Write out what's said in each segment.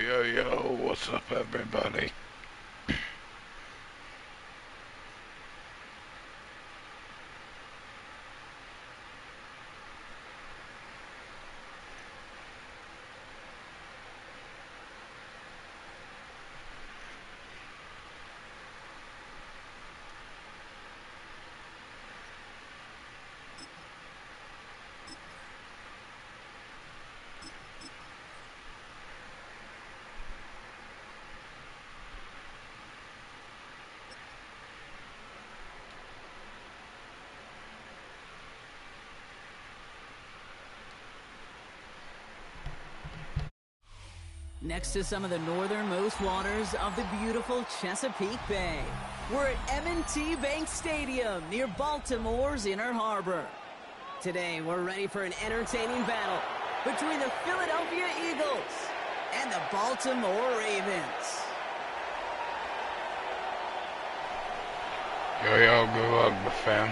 Yo, yo, what's up, everybody? Next to some of the northernmost waters of the beautiful Chesapeake Bay, we're at M&T Bank Stadium near Baltimore's Inner Harbor. Today, we're ready for an entertaining battle between the Philadelphia Eagles and the Baltimore Ravens. Yo, yo, good luck, fam.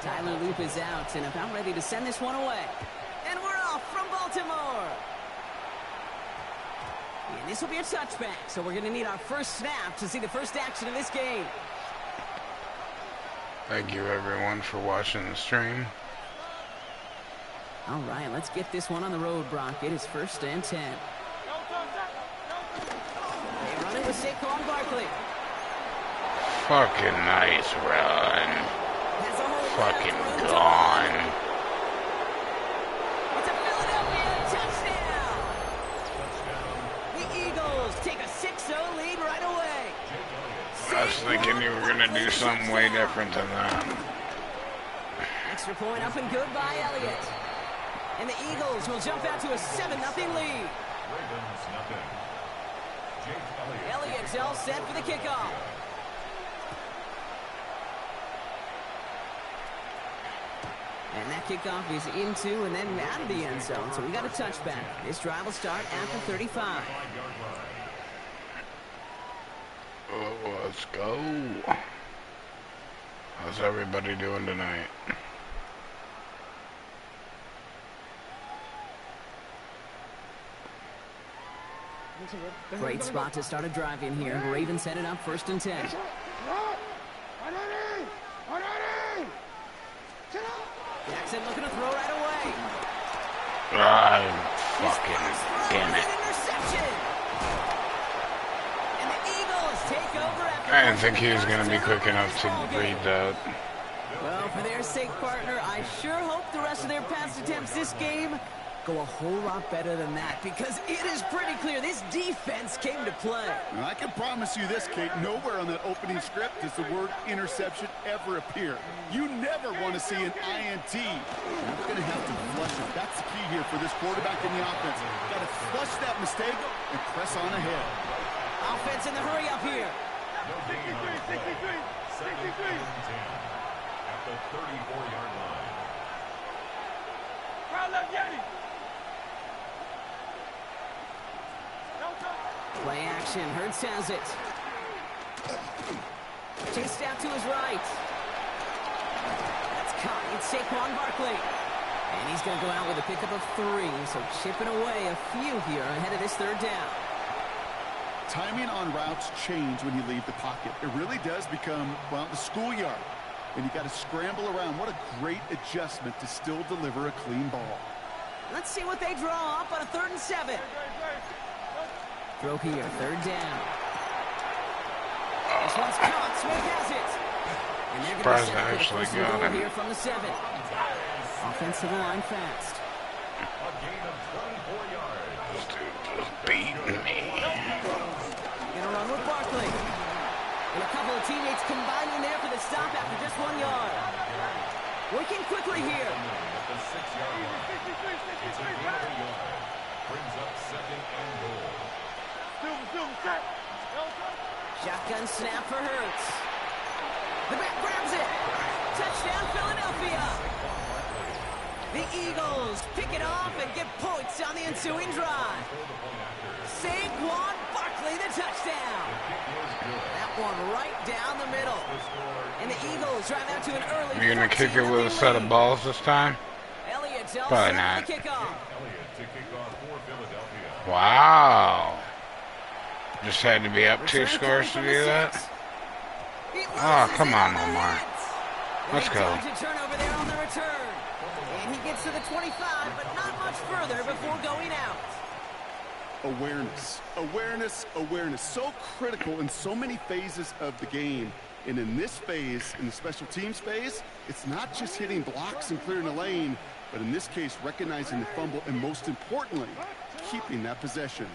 Tyler Loop is out and about ready to send this one away. And we're off from Baltimore. And this will be a touchback, so we're going to need our first snap to see the first action of this game. Thank you, everyone, for watching the stream. All right, let's get this one on the road, Brock. It is 1st and 10. They run it with Saquon Barkley. Fucking nice run. Fucking gone. It's a Philadelphia touchdown. The Eagles take a 6-0 lead right away. I was thinking you were going to do something way different than that. Extra point up and good by Elliott. And the Eagles will jump out to a 7-0 lead. Elliott's all set for the kickoff. And that kickoff is into and then out of the end zone. So we got a touchback. This drive will start after 35. Let's go. How's everybody doing tonight? Great spot to start a drive in here. Ravens headed up 1st and 10. Jackson looking to throw right away. Fucking damn it. Interception. And the Eagles take over after I didn't think he was going to be quick enough to read that. Well, for their sake, partner, I sure hope the rest of their pass attempts this game go a whole lot better than that, because it is pretty clear this defense came to play. Well, I can promise you this, Kate, nowhere on that opening script does the word interception ever appear. You never want to see an INT. You're going to have to flush it. That's the key here for this quarterback in the offense. Got to flush that mistake and press on ahead. Offense in the hurry up here. 63. At the 34-yard line. Play action. Hurts has it. Chased out to his right. That's caught. It's Saquon Barkley. And he's going to go out with a pickup of 3. So chipping away a few here ahead of this 3rd down. Timing on routes change when you leave the pocket. It really does become, well, the schoolyard. And you got to scramble around. What a great adjustment to still deliver a clean ball. Let's see what they draw up on a 3rd and 7. Throw here, 3rd down. This one's caught. Smith has it. And they're going to set up for the first and goal here from the 7. Offensive line fast. A gain of 24 yards. This dude just beat me. Gonna run with Barkley. And a couple of teammates combining there for the stop after just 1 yard. Working quickly here. At the 6-yard line. It's a gain of a yard. Brings up 2nd and goal. Shotgun snap for Hurts. The back grabs it. Touchdown, Philadelphia. The Eagles pick it off and get points on the ensuing drive. Saquon Barkley, the touchdown. That one right down the middle. And the Eagles Eagles drive out to an early You're gonna kick it 14-0 with a set of lead. balls this time? Elliott's all Probably set not. for the kickoff. Elliott to kick off for Philadelphia. Wow. Just had to be up 2 Return scores to coming do from the that? 6. He Oh, loses come it on, the Lamar. hit. Let's They go. dodge a turnover there on the return. And he gets to the 25, but not much further before going out. Awareness, awareness, awareness. So critical in so many phases of the game. And in this phase, in the special teams phase, it's not just hitting blocks and clearing a lane, but in this case, recognizing the fumble and most importantly, keeping that possession.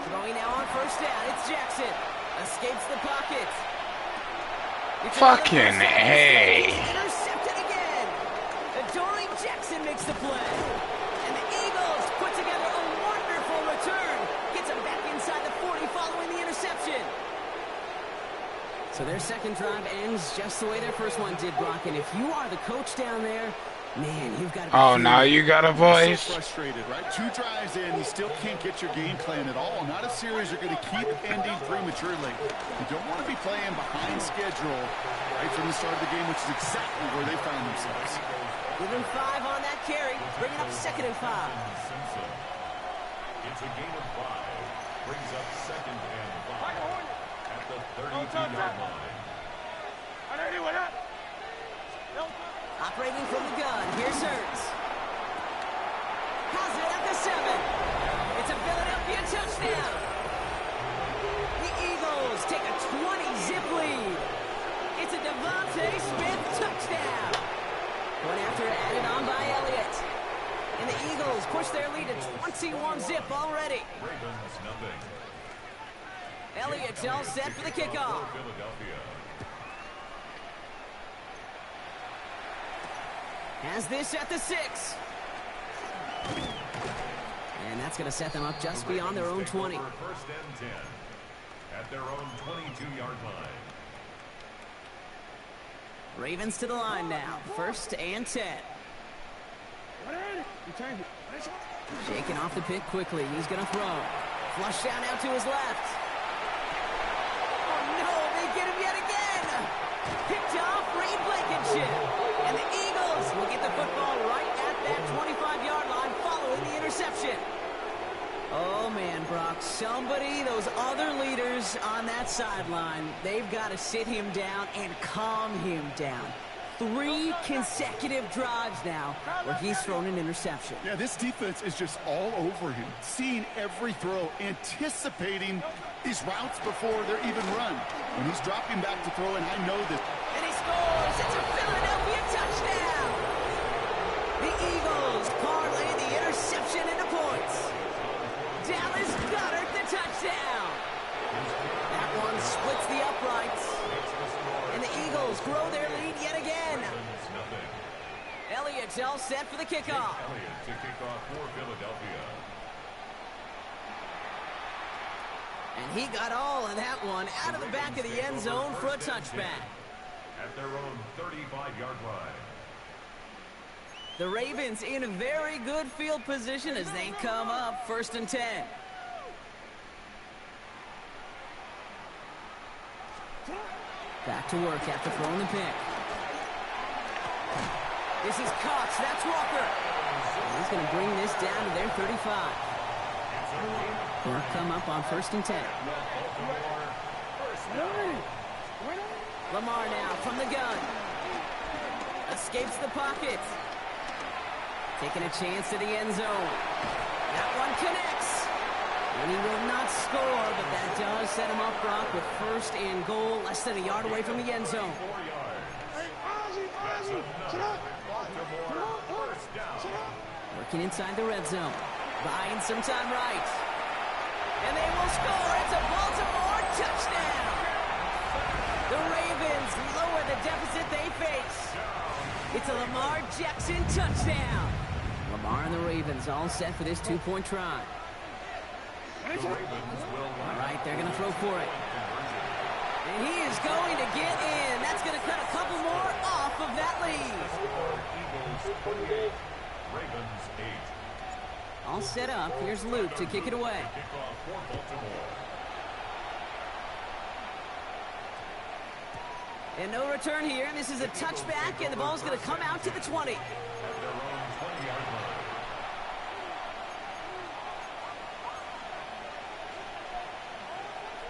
Throwing now on first down. It's Jackson. Escapes the pocket. It's Fucking another first down. A. He's intercepted again. Adoree Jackson makes the play. And the Eagles put together a wonderful return. Gets him back inside the 40 following the interception. So their second drive ends just the way their first one did, Brock. And if you are the coach down there, man, you've got to be Oh, now you got a voice? So frustrated, right? 2 drives in, you still can't get your game plan at all. Not a series you're going to keep ending prematurely. You don't want to be playing behind schedule right from the start of the game, which is exactly where they found themselves. Give him 5 on that carry. Bring it up 2nd and 5. Simpson. It's a gain of 5. Brings up 2nd and 5 at the 32-yard line. Operating from the gun. Here's Hurts. Has it at the 7. It's a Philadelphia touchdown. The Eagles take a 20-zip lead. It's a Devontae Smith touchdown. One after added on by Elliott. And the Eagles push their lead to 21-zip already. Ravens nothing. Elliott's all set for the kickoff. Philadelphia. Has this at the 6. And that's going to set them up just beyond their own 20. First and 10 at their own 22-yard line. Ravens to the line now. 1st and 10. Shaking off the pick quickly. He's going to throw. Flush down out to his left. Oh, no. They get him yet again. Picked off Ray Blankenship. And the Eagles will get the football right at that 25-yard line following the interception. Oh, man, Brock. Somebody, those other leaders on that sideline, they've got to sit him down and calm him down. 3 consecutive drives now where he's thrown an interception. Yeah, this defense is just all over him, seeing every throw, anticipating these routes before they're even run. When he's dropping back to throw, and I know that. And he scores! It's a Philadelphia touchdown! The Eagles parlay the interception into points. Dallas Goedert the touchdown! That one splits the uprights. And the Eagles grow their lead yet again. Elliott's all set for the kickoff. Elliott to kick off for Philadelphia. And he got all of that one out of the back of the end zone for a touchback. At their own 35-yard line. The Ravens in a very good field position as they come up 1st and 10. Back to work after throwing the pick. This is Cox. That's Walker. He's going to bring this down to their 35. Work come up on 1st and 10. Lamar now from the gun. Escapes the pocket. Taking a chance to the end zone. That one connects. And he will not score, but that does set him up, Brock, with 1st and goal, less than a yard away from the end zone. Working inside the red zone. Buying some time right. And they will score. It's a Baltimore touchdown. The Ravens lower the deficit they face. It's a Lamar Jackson touchdown. Lamar and the Ravens all set for this 2-point try. All right, they're going to throw for it. And he is going to get in. That's going to cut a couple more off of that lead. Eagles 28, Ravens 8. All set up. Here's Luke to kick it away. Kickoff for Baltimore. And no return here. This is a touchback, and the ball's going to come out to the 20. At their own 20-yard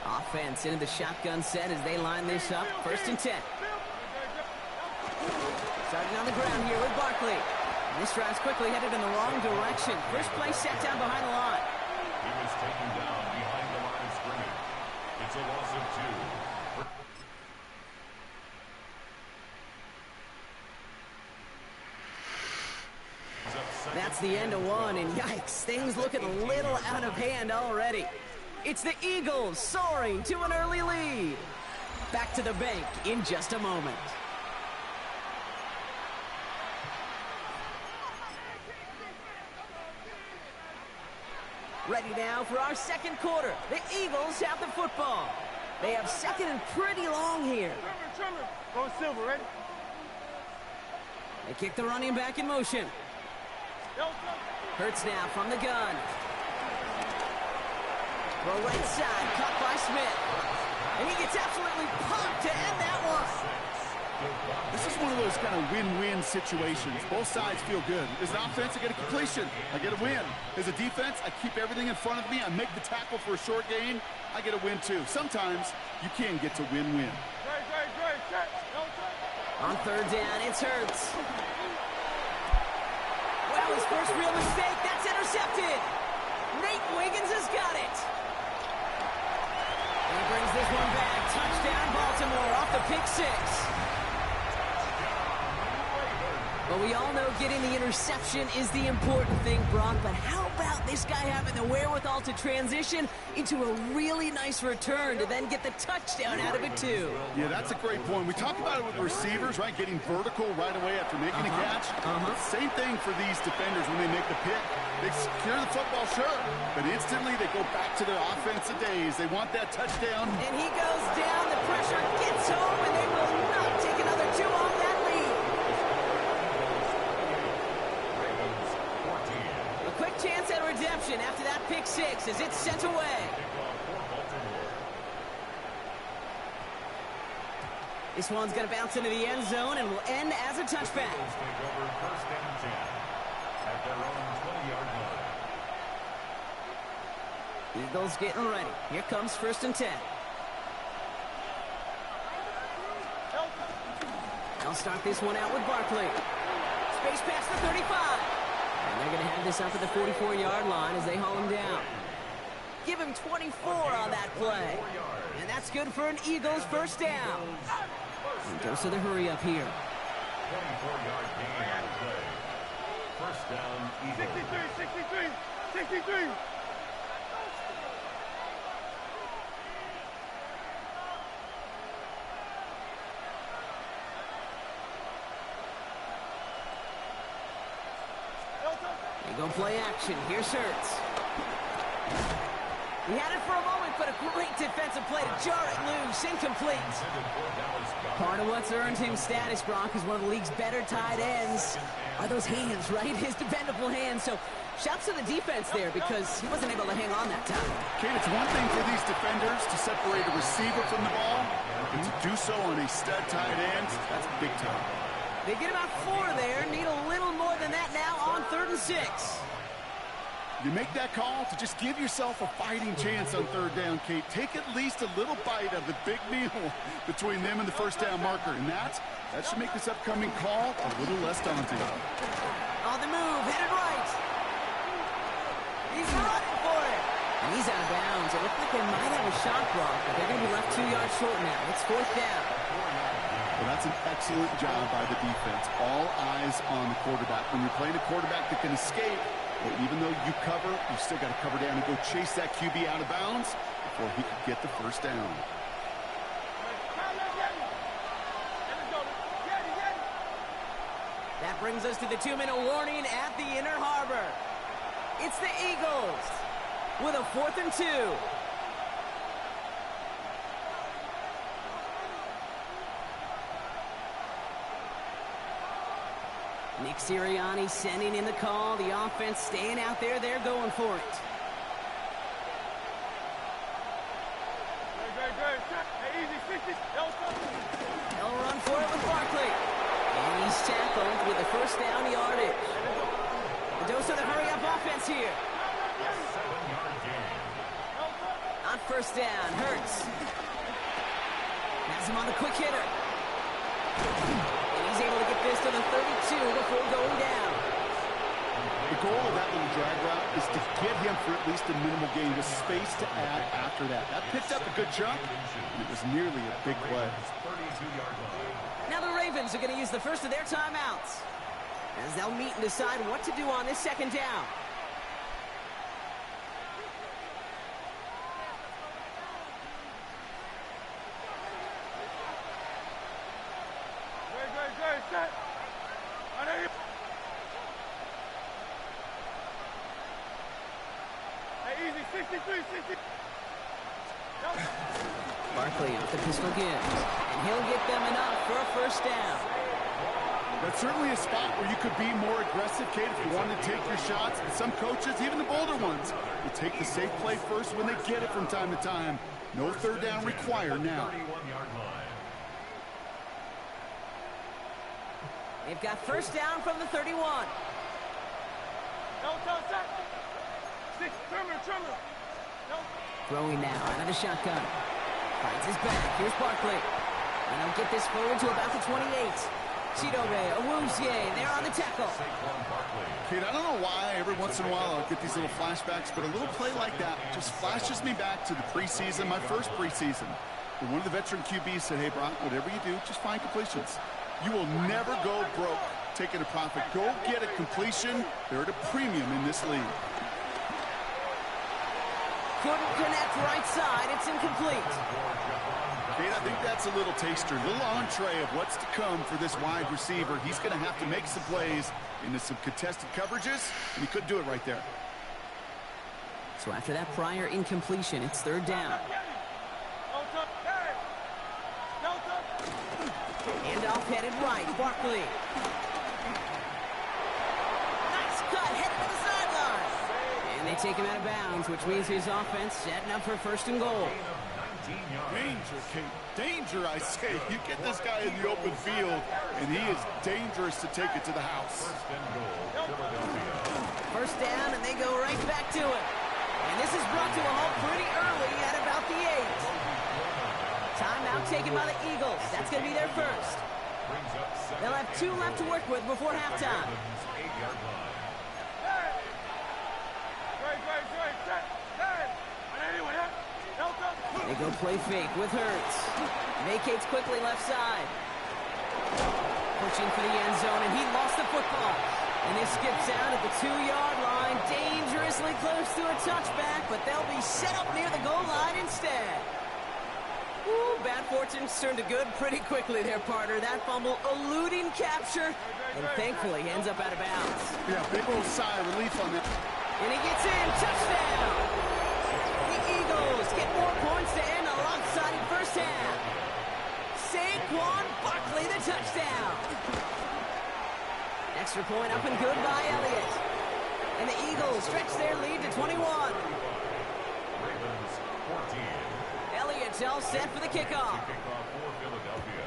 line. Offense into the shotgun set as they line this up. 1st and 10. Starting on the ground here with Barkley. And this drive's quickly headed in the wrong direction. First play set down behind the line. He was taken down behind the line of scrimmage. It's a loss of 2. That's the end of one, and yikes, things looking a little out of hand already. It's the Eagles soaring to an early lead. Back to the bank in just a moment. Ready now for our second quarter. The Eagles have the football. They have second and pretty long here. Go Silver, ready? They kick the running back in motion. Hurts now from the gun. Throw right side, caught by Smith. And he gets absolutely pumped to end that one. This is one of those kind of win-win situations. Both sides feel good. As an offense, I get a completion. I get a win. As a defense, I keep everything in front of me. I make the tackle for a short gain. I get a win, too. Sometimes you can get to win-win. On 3rd down, it's Hurts. Well, his first real mistake. That's intercepted. Nate Wiggins has got it. And he brings this one back. Touchdown, Baltimore, off the pick 6. Well, we all know getting the interception is the important thing, Brock, but how about this guy having the wherewithal to transition into a really nice return to then get the touchdown out of it, too? Yeah, that's a great point. We talk about it with receivers, right? Getting vertical right away after making a catch. Same thing for these defenders when they make the pick. They secure the football, sure, but instantly they go back to their offensive days. They want that touchdown. And he goes down. The pressure gets home, and they will not take another 2 off that lead. A quick chance at redemption after that pick 6 as it's sent away. This one's going to bounce into the end zone and will end as a touchback. Take over 1st and 10 at their own 20-yard line. Eagles getting ready. Here comes 1st and 10. They'll start this one out with Barkley. Space past the 35. And they're going to have this up at the 44-yard line as they haul him down. Give him 24 on that play. And that's good for an Eagles 1st down. And goes to the hurry up here. 24-yard gain on the play. 1st down, Eagles. 63. They go play action. Here's Hurts. He had it for a moment, but a great defensive play to jar it loose. Incomplete. Part of what's earned him status, Brock, is one of the league's better tight ends. Are those hands, right? His dependable hands. So shouts to the defense there because he wasn't able to hang on that time. Kate, it's one thing for these defenders to separate a receiver from the ball, and to do so on a stud tight end, that's big time. They get about 4 there. Need a little more than that now on 3rd and 6. You make that call to just give yourself a fighting chance on 3rd down, Kate. Take at least a little bite of the big meal between them and the 1st down marker. And that should make this upcoming call a little less daunting. On the move, headed right. He's running for it. And he's out of bounds. It looked like they might have a shot block, but they're going to be left 2 yards short now. It's 4th down. Well, that's an excellent job by the defense. All eyes on the quarterback. When you're playing a quarterback that can escape, well, even though you cover, you still got to cover down and go chase that QB out of bounds before he could get the 1st down. That brings us to the 2-minute warning at the Inner Harbor. It's the Eagles with a 4th and 2. Nick Sirianni sending in the call. The offense staying out there. They're going for it. Good. Hey, easy, They'll run for it with Barkley. And he's tackled with the first down yardage. The dose of the hurry-up offense here. 7-yard gain. On first down, Hurts. Has him on the quick hitter. And he's able to get this to the 32 before going down. The goal of that little drag route is to get him for at least a minimal gain with space to add after that. That picked up a good chunk, and it was nearly a big play. 32-yard line. Now the Ravens are going to use the first of their timeouts as they'll meet and decide what to do on this second down. Set. I know you. Hey, easy. 63, 60. Barkley off the pistol gives, and he'll get them enough for a first down. That's certainly a spot where you could be more aggressive, Kate, if you wanted to take your shots. And some coaches, even the bolder ones, will take the safe play first when they get it from time to time. No third down required now. 31-yard line. They've got first down from the 31. No, set. 6, terminal. No. Throwing now out of the shotgun. Finds his back. Here's Barkley. And he'll get this forward to about the 28. Chidobe, Awuzie, they're on the tackle. Saquon Barkley. Kate, I don't know why every once in a while I'll get these little flashbacks, but a little play like that just flashes me back to the preseason, my first preseason. And one of the veteran QBs said, hey, Brock, whatever you do, just find completions. You will never go broke taking a profit. Go get a completion. They're at a premium in this league. Couldn't connect right side. It's incomplete. Kate, I think that's a little taster, a little entree of what's to come for this wide receiver. He's going to have to make some plays into some contested coverages, and he couldn't do it right there. So after that prior incompletion, it's third down. Handoff headed right. Barkley. Nice cut. Headed to the sideline. And they take him out of bounds, which means his offense setting up for first and goal. Danger, Kate. Danger, I say. You get this guy in the open field, and he is dangerous to take it to the house. First and goal, Philadelphia. First down, and they go right back to it. And this is brought to a halt pretty early at about the 8. Timeout taken by the Eagles. That's going to be their first. They'll have 2 left to work with before halftime. 8-yard line. They go play fake with Hurts. Vacates quickly left side. Pushing for the end zone, and he lost the football. And this skips out at the 2-yard line. Dangerously close to a touchback, but they'll be set up near the goal line instead. Ooh, bad fortune turned to good pretty quickly there, partner. That fumble eluding capture, and thankfully ends up out of bounds. Yeah, big old sigh of relief on that. And he gets in, touchdown! The Eagles get more points to end a lopsided first half. Saquon Barkley, the touchdown. Extra point up and good by Elliott. And the Eagles stretch their lead to 21. Ravens 14. Elliott's all set for the kickoff. Kickoff for Philadelphia.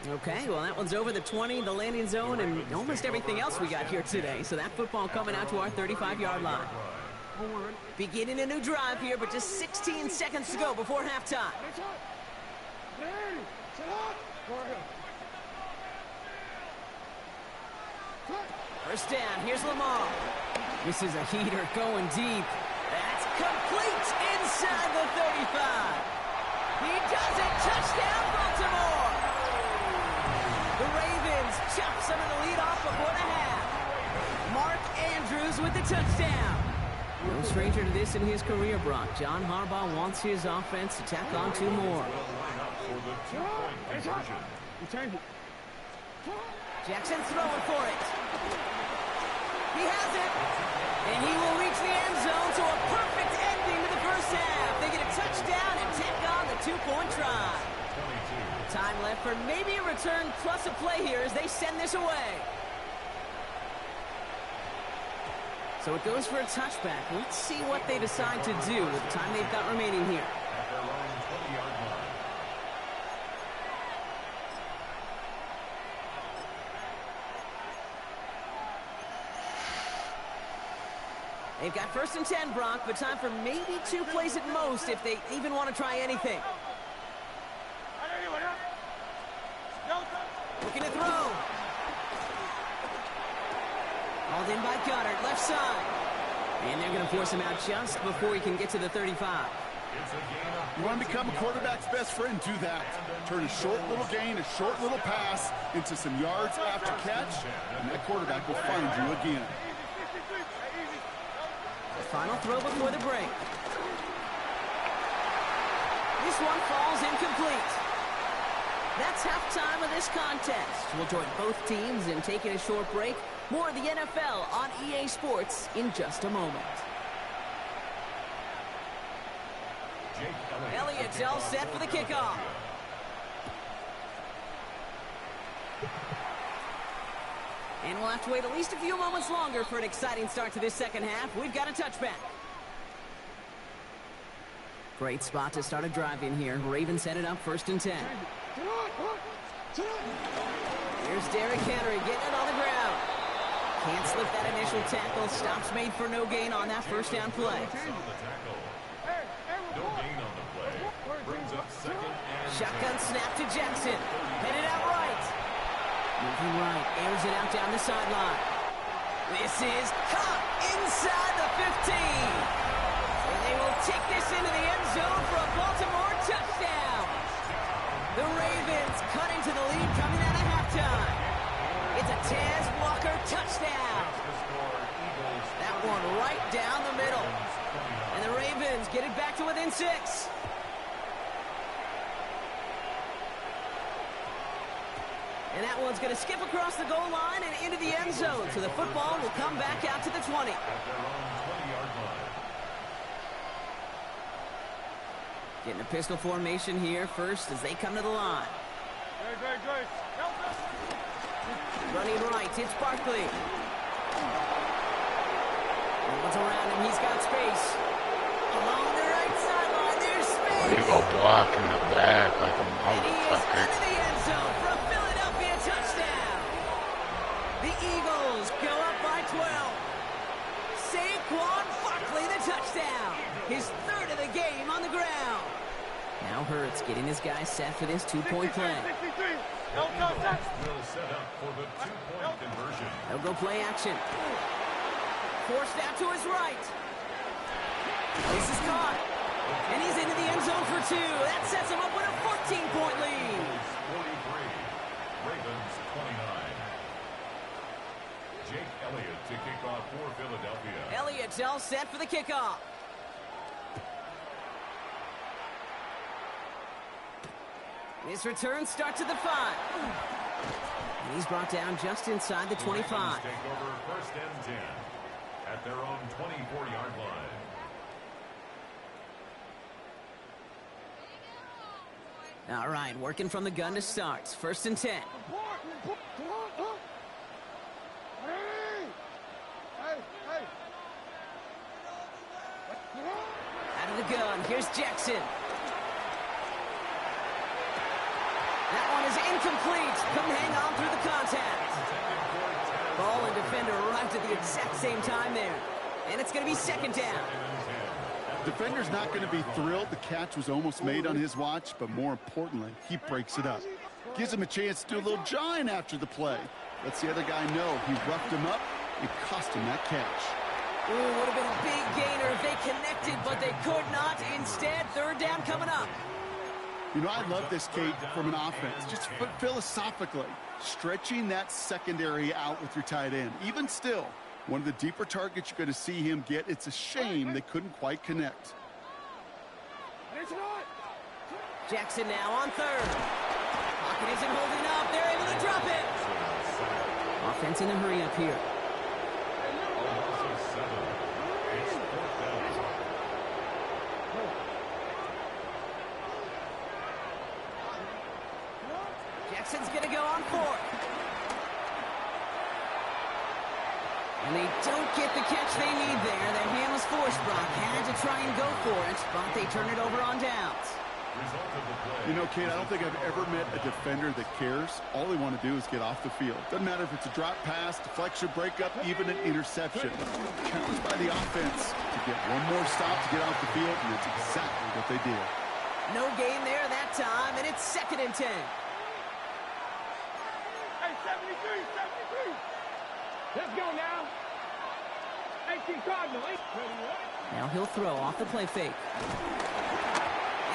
Okay, well, that one's over the 20, the landing zone, and almost everything else we got here today. So that football coming out to our 35-yard line. Beginning a new drive here, but just 16 seconds to go before halftime. First down, here's Lamar. This is a heater going deep. That's complete inside the 35. He does it, touchdown Baltimore. The Ravens chop some of the lead off before the half. Mark Andrews with the touchdown. No stranger to this in his career, Brock. John Harbaugh wants his offense to tack on 2 more. For the 2-point conversion. Jackson throwing for it. He has it. And he will reach the end zone to a perfect ending to the first half. They get a touchdown and tack on the 2-point try. 22. Time left for maybe a return plus a play here as they send this away. So it goes for a touchback. Let's see what they decide to do with the time they've got remaining here. At their own 20-yard line. They've got 1st and 10, Brock, but time for maybe 2 plays at most if they even want to try anything. Looking to throw. Hauled in by Goddard, left side. And they're going to force him out just before he can get to the 35. You want to become a quarterback's best friend, do that. Turn a short little gain, a short little pass into some yards after catch, and that quarterback will find you again. The final throw before the break. This one falls incomplete. That's halftime of this contest. We'll join both teams in taking a short break. More of the NFL on EA Sports in just a moment. Elliott's all set for the kickoff. And we'll have to wait at least a few moments longer for an exciting start to this second half. We've got a touchback. Great spot to start a drive in here. Ravens headed up 1st and 10. Here's Derrick Henry getting it on the ground. Can't slip that initial tackle. Stops made for no gain on that 1st down play. No gain on the play. Brings up 2nd and Shotgun snap to Jackson. Headed out right. Moving right. Airs it out down the sideline. This is caught inside the 15. And they will take this into the end zone for a Baltimore touchdown. The Ravens cut into the lead coming out of halftime. It's a Taz Walker touchdown. That one right down the middle. And the Ravens get it back to within 6. And that one's going to skip across the goal line and into the end zone. So the football will come back out to the 20. at their own 20-yard line. Getting a pistol formation here first as they come to the line. Good. Running right, it's Barkley. What's around him, he's got space. Along the right sideline, there's space. You go block in the back like a And he is under motherfucker. the end zone for a Philadelphia touchdown. The Eagles go up by 12. Saquon Barkley the touchdown. His 3rd of the game on the ground. Now Hurts getting his guys set for this 2-point play. 63. Will set up for the 2-point conversion. They'll go play action. Forced out to his right. This is caught. And he's into the end zone for 2. That sets him up with a 14-point lead. 43. Ravens 29. Jake Elliott to kick off for Philadelphia. Elliott's all set for the kickoff. This return starts at the 5. And he's brought down just inside the 25. Ravens take over 1st and 10 at their own 24-yard line. All right, working from the gun to start. 1st and 10. Out of the gun, here's Jackson. That one is incomplete. Couldn't hang on through the contact. Ball and defender arrived at the exact same time there. And it's going to be 2nd down. Defender's not going to be thrilled the catch was almost made on his watch, but more importantly, he breaks it up. Gives him a chance to do a little jawing after the play. Lets the other guy know he roughed him up and cost him that catch. Ooh, would have been a big gainer if they connected, but they could not. Instead, 3rd down coming up. You know, I love this, Kate, from an offense. Just philosophically, stretching that secondary out with your tight end. Even still, one of the deeper targets you're going to see him get. It's a shame they couldn't quite connect. Jackson now on 3rd. Pocket isn't holding up. They're able to drop it. Offense in a hurry up here. Also 7. It's 4th down. Jackson's going to go on 4th. And And they don't get the catch they need there. Their hand was forced, Brock. Had to try and go for it, but they turn it over on downs. You know, Kate, I don't think I've ever met a defender that cares. All they want to do is get off the field. Doesn't matter if it's a drop pass, deflection, breakup, even an interception. Challenged by the offense to get one more stop to get off the field, and it's exactly what they did. No gain there that time, and it's 2nd and 10. Hey, 73, 73. Let's go now. 18 Cardinal. Now he'll throw off the play fake.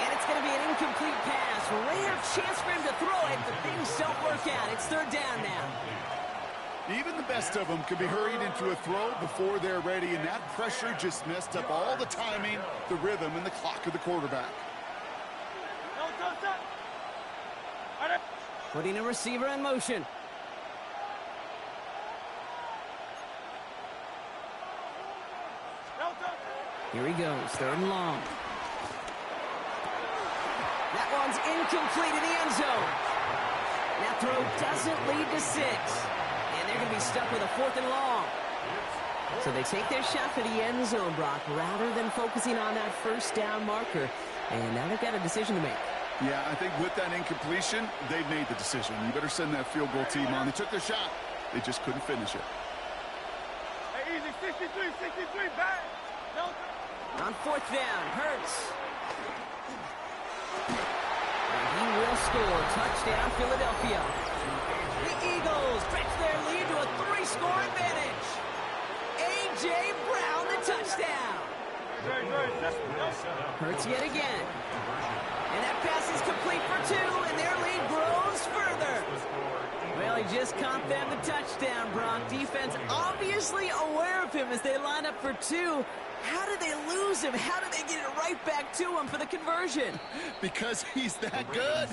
And it's going to be an incomplete pass. Rare chance for him to throw it, but things don't work out. It's 3rd down now. Even the best of them can be hurried into a throw before they're ready, and that pressure just messed up all the timing, the rhythm, and the clock of the quarterback. Putting a receiver in motion. Here he goes, 3rd and long. That one's incomplete in the end zone. That throw doesn't lead to 6. And they're going to be stuck with a 4th and long. So they take their shot for the end zone, Brock, rather than focusing on that 1st down marker. And now they've got a decision to make. Yeah, I think with that incompletion, they've made the decision. You better send that field goal team on. They took their shot. They just couldn't finish it. Hey, easy, 63, 63, back. No. On 4th down, Hurts. And he will score. Touchdown, Philadelphia. The Eagles stretch their lead to a 3-score advantage. A.J. Brown, the touchdown. Hurts yet again. And that pass is complete for 2, and their lead grows further. Well, he just caught them the touchdown, Brock. Defense obviously aware of him as they line up for 2. How did they lose him? How did they get it right back to him for the conversion? Because he's that good.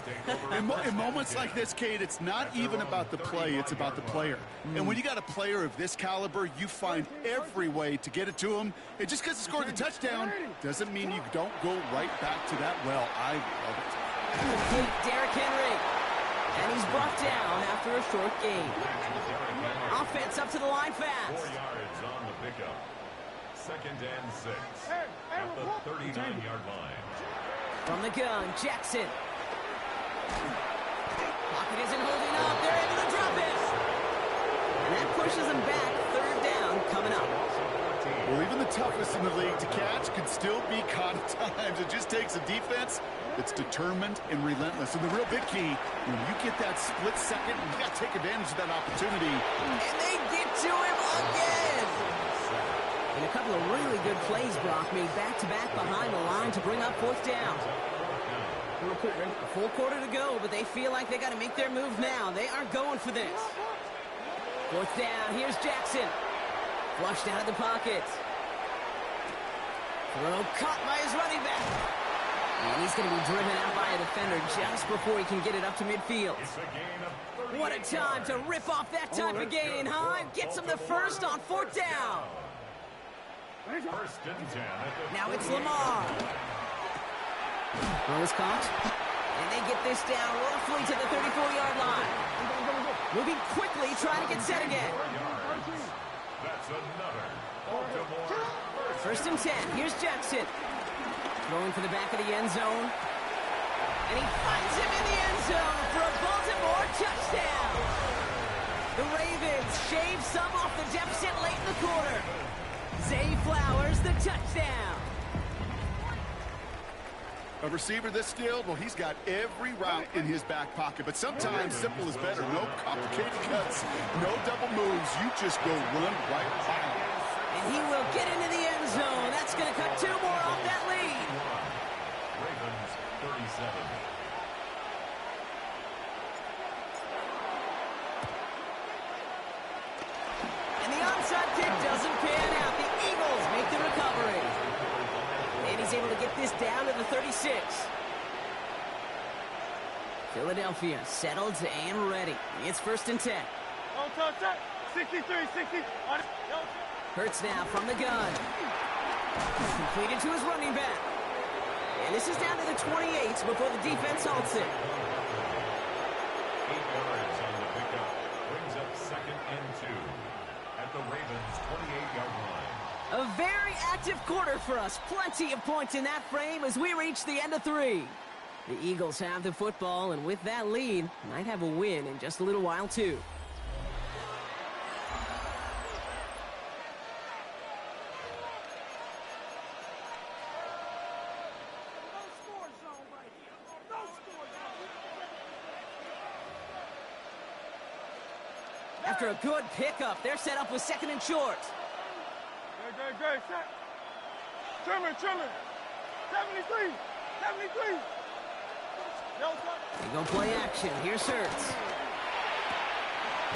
In moments like this, Kate, it's not even about the play, it's about the player. And when you got a player of this caliber, you find every way to get it to him. And just because he scored the touchdown doesn't mean you don't go right back to that well. I love it. Complete Derrick Henry. And he's brought down after a short gain. Offense up to the line fast. 4 yards on the pickup. 2nd and 6 at the 39-yard line. From the gun, Jackson. Pocket isn't holding up. They're able to drop it. And that pushes them back. 3rd down coming up. Well, even the toughest in the league to catch can still be caught at times. It just takes a defense that's determined and relentless. And the real big key, when you get that split second, you got to take advantage of that opportunity. And they get to him again. And a couple of really good plays, Brock, made back-to-back behind the line to bring up 4th down. A full quarter to go, but they feel like they got to make their move now. They aren't going for this. 4th down, here's Jackson. Flushed out of the pocket. Throw caught by his running back. And he's going to be driven out by a defender just before he can get it up to midfield. What a time to rip off that type of gain, huh? Gets him the first on 4th down. 1st and 10. Now it's Lamar. Throw is caught. And they get this down roughly to the 34-yard line. Moving quickly, trying to get set again. That's another Baltimore 1st and 10. Here's Jackson. Throwing for the back of the end zone. And he finds him in the end zone for a Baltimore touchdown. The Ravens shave some off the deficit late in the quarter. Zay Flowers, the touchdown. A receiver this skilled, well, he's got every route in his back pocket. But sometimes simple is better. No complicated cuts, no double moves. You just go run right by him. And he will get into the end zone. That's going to cut 2 more off that lead. Ravens 37. And the onside kick doesn't pan out. The Eagles make the recovery. And he's able to get this down to the 36. Philadelphia settled and ready. It's 1st and 10. On touch, 63, 60. Hurts now from the gun. Completed to his running back. And this is down to the 28 before the defense halts it. 8 yards on the pickup. Brings up 2nd and 2 at at the Ravens' 28-yard line. A very active quarter for us. Plenty of points in that frame as we reach the end of 3. The Eagles have the football, and with that lead, might have a win in just a little while, too. After a good pickup, they're set up with 2nd and short. Good, set. Trimmer. 73. They go play action. Here's Hurts.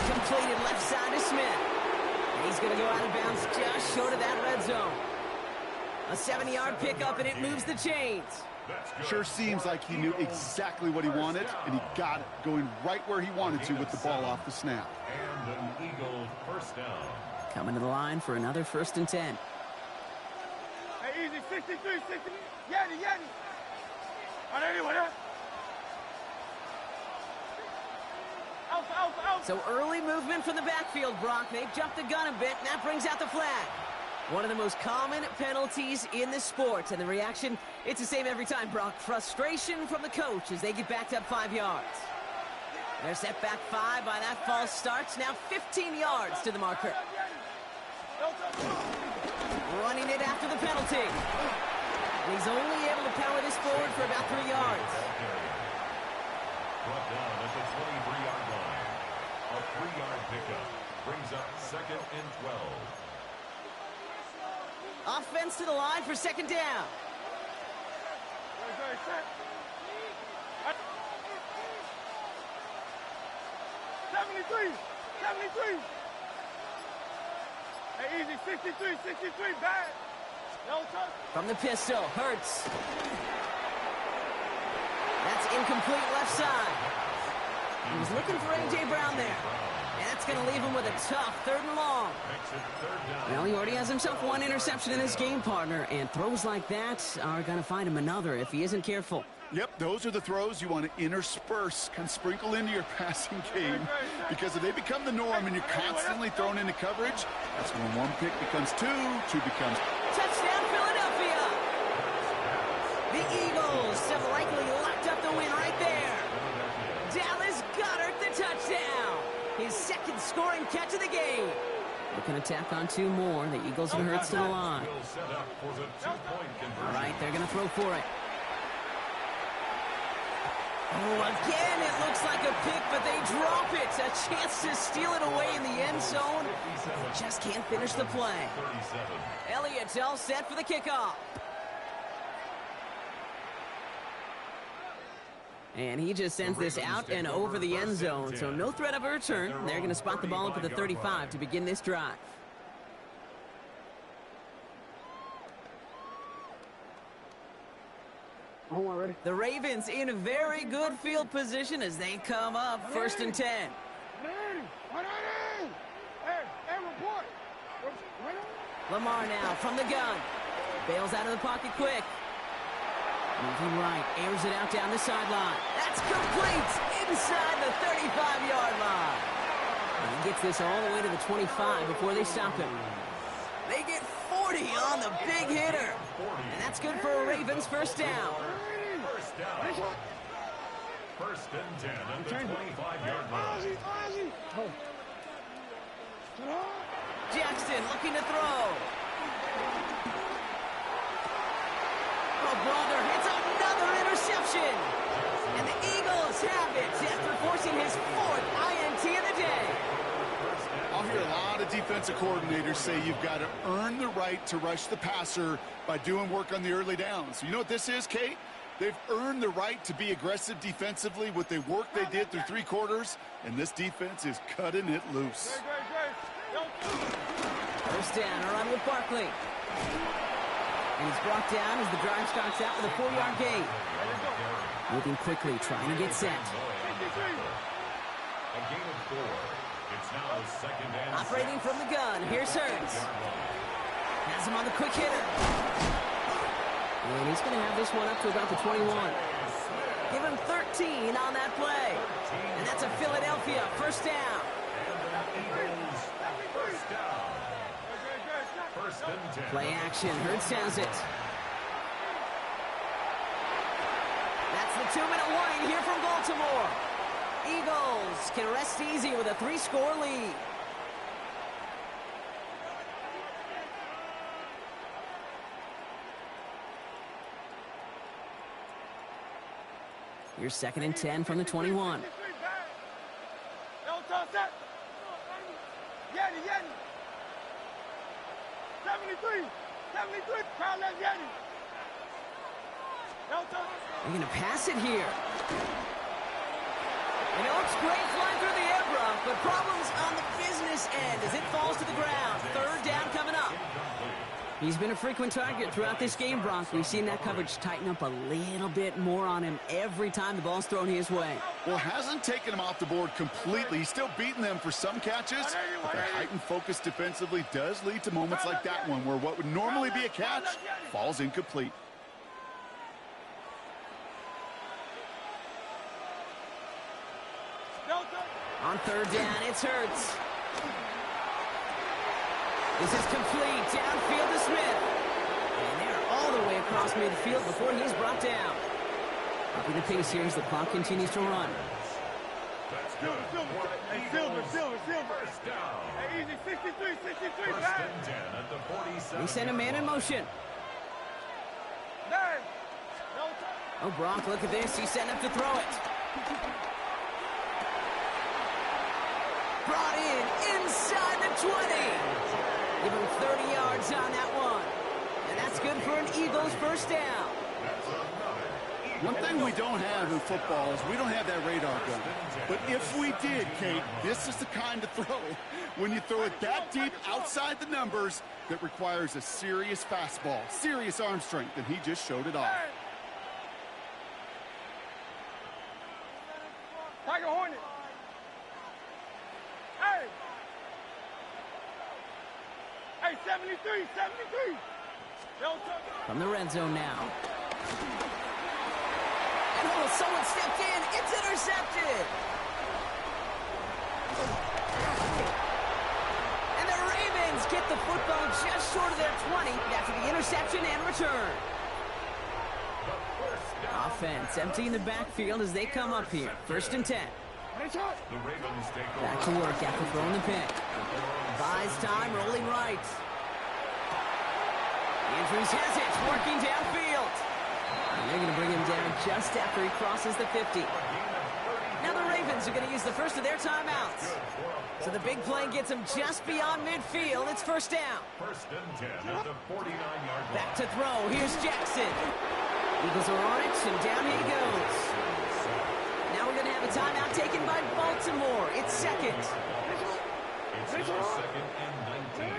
Completed left side to Smith. And he's going to go out of bounds just short of that red zone. A 70-yard pickup, and it moves the chains. Sure seems like he knew exactly what he wanted, and he got it going right where he wanted to with the ball off the snap. And an Eagle first down. Coming to the line for another 1st and 10. Hey, easy, 63, 60. Yeti. On anyone, huh? Out. So early movement from the backfield, Brock. They've jumped the gun a bit, and that brings out the flag. One of the most common penalties in the sport, and the reaction, it's the same every time, Brock. Frustration from the coach as they get backed up 5 yards. They're set back 5 by that false start. Now 15 yards to the marker. Running it after the penalty. And he's only able to power this forward for about 3 yards. Brought down at the 23-yard line. A 3-yard pickup brings up 2nd and 12. Offense to the line for 2nd down. Good, set. 73. Hey, easy, 63, bad. No touch. From the pistol, Hurts. That's incomplete left side. He was looking for A.J. Brown there. And that's going to leave him with a tough 3rd and long. Well, he already has himself 1 interception in this game, partner. And throws like that are going to find him another if he isn't careful. Yep, those are the throws you want to intersperse, kind of sprinkle into your passing game. Because if they become the norm and you're constantly thrown into coverage, that's when 1 pick becomes 2 becomes... Touchdown, Philadelphia! The Eagles have likely locked up the win right there. Dallas Goedert the touchdown. His 2nd scoring catch of the game. Looking to tack on 2 more. The Eagles and Hurts to the line. All right, they're going to throw for it. Oh, again, it looks like a pick, but they drop it. A chance to steal it away in the end zone. Just can't finish the play. Elliott's all set for the kickoff. And he just sends this out and over the end zone, so no threat of a return. They're going to spot the ball up at the 35 to begin this drive. The Ravens in a very good field position as they come up 1st and 10. Lamar now from the gun. Bails out of the pocket quick. Moving right, airs it out down the sideline. That's complete inside the 35-yard line. And he gets this all the way to the 25 before they stop him. They get 40 on the big hitter. And that's good for a Ravens 1st down. First and 10 at the 25-yard line. Jackson looking to throw. Oh, brother, it's another interception. And the Eagles have it after forcing his 4th INT of the day. I'll hear a lot of defensive coordinators say you've got to earn the right to rush the passer by doing work on the early downs. You know what this is, Kate? They've earned the right to be aggressive defensively with the work they did through 3 quarters, and this defense is cutting it loose. First down, a run with Barkley. And he's brought down as the drive starts out with a 4-yard gain. Moving quickly, trying to get set. A gain of 4. It's now 2nd and Operating from the gun, here's Hurts. Has him on the quick hitter. And he's going to have this one up to about the 21. Give him 13 on that play. And that's a Philadelphia 1st down. And the Eagles 1st down. Play action. Hurts has it. That's the 2-minute warning here from Baltimore. Eagles can rest easy with a 3-score lead. Here's 2nd and 10 from the 21. Don't toss that. Yanni. 73. Crowd left Yanni. Don't toss. They're going to pass it here. And it looks great flying through the air, Brock, but problems on the business end as it falls to the ground. 3rd down coming up. He's been a frequent target throughout this game, Brock. We've seen that coverage tighten up a little bit more on him every time the ball's thrown his way. Well, hasn't taken him off the board completely. He's still beating them for some catches, but their heightened focus defensively does lead to moments like that one where what would normally be a catch falls incomplete. On 3rd down, it's Hurts. This is complete. Downfield to Smith. And they're all the way across midfield before he's brought down. Upping the pace here as the clock continues to run. That's good. Hey, Silver. Hey, easy. 63. First and 10 at the 47. They send a man in motion. Oh, Brock, look at this. He's setting up to throw it. Brought in inside the 20. Give him 30 yards on that one. And that's good for an Eagles 1st down. One thing we don't have in football is we don't have that radar gun. But if we did, Kate, this is the kind of throw, when you throw it that deep outside the numbers, that requires a serious fastball, serious arm strength, and he just showed it off. Tiger Hornet. Hey, 73. From the red zone now. And oh, someone stepped in. It's intercepted. And the Ravens get the football just short of their 20 after the interception and return. Offense emptying the backfield as they come up here. 1st and 10. Back to work after throwing the pick. Buys time, rolling right. Andrews has it, working downfield. And they're going to bring him down just after he crosses the 50. Now the Ravens are going to use the first of their timeouts. So the big play gets him just beyond midfield. It's 1st down. 1st and 10 at the 49-yard line. Back to throw. Here's Jackson. Eagles are on it, and down he goes. Now we're going to have a timeout taken by Baltimore. It's 2nd. It's now 2nd and 19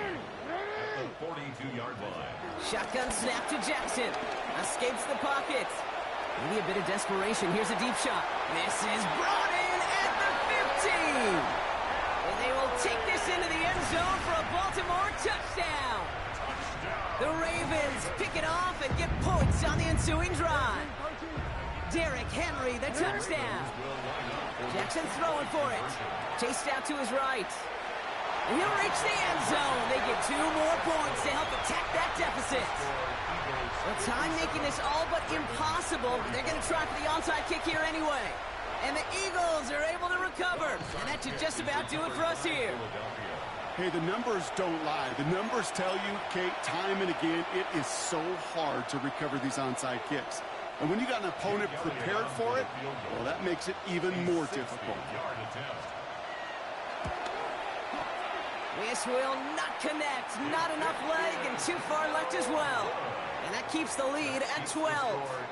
at the 42-yard line. Shotgun snap to Jackson. Escapes the pocket. Maybe a bit of desperation. Here's a deep shot. This is brought in at the 15. And they will take this into the end zone for a Baltimore touchdown. The Ravens pick it off and get points on the ensuing drive. Derrick Henry, the touchdown. Jackson throwing for it. Chased out to his right. And he'll reach the end zone. They get 2 more points to help attack that deficit. Well, time making this all but impossible. They're going to try for the onside kick here anyway. And the Eagles are able to recover. And that should just about do it for us here. Hey, the numbers don't lie. The numbers tell you, Kate, time and again, it is so hard to recover these onside kicks. And when you got an opponent prepared for it, well, that makes it even more difficult. This will not connect. Not enough leg and too far left as well. And that keeps the lead at 12.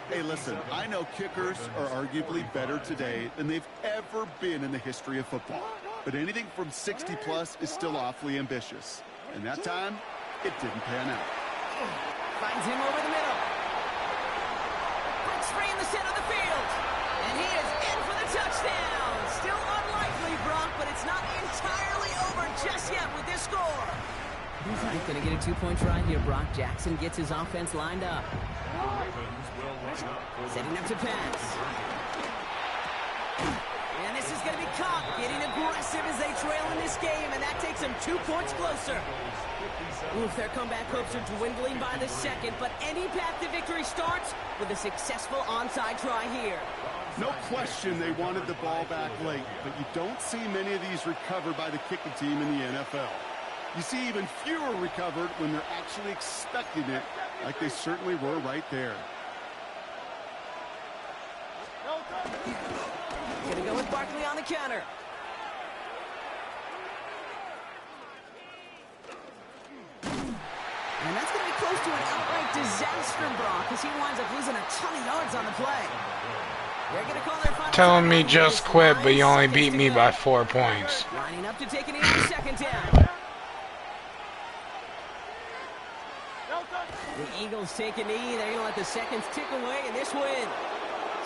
Hey, listen, I know kickers are arguably better today than they've ever been in the history of football. But anything from 60 plus is still awfully ambitious. And that time, it didn't pan out. Finds him over the middle. Breaks free in the center of the field. And he is in for the touchdown. Still unlikely, Brock, but it's not entirely over just yet with this score. He's not going to get a 2-point try here, Brock. Jackson gets his offense lined up. Setting up to pass. And this is is going to be caught, getting aggressive as they trail in this game, and that takes them 2 points closer. Oof, their comeback hopes are dwindling by the second, but any path to victory starts with a successful onside try here. No question they wanted the ball back late, but you don't see many of these recovered by the kicking team in the NFL. You see even fewer recovered when they're actually expecting it, like they certainly were right there. Gonna go with Barkley on the counter. And that's going to be close to an outright disaster, Brock, because he winds up losing a ton of yards on the play. They're going to call their final Telling me timeout. just quit, but you only beat me by 4 points. Lining up to take it in on second down. The Eagles take a knee. They're going to let the seconds tick away in this win.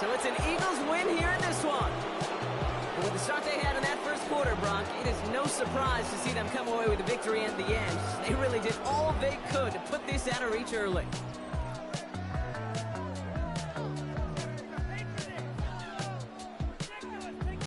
So it's an Eagles win here in this one. And with the start they had in that first quarter, Brock, it is no surprise to see them come away with a victory at the end. They really did all they could to put this out of reach early.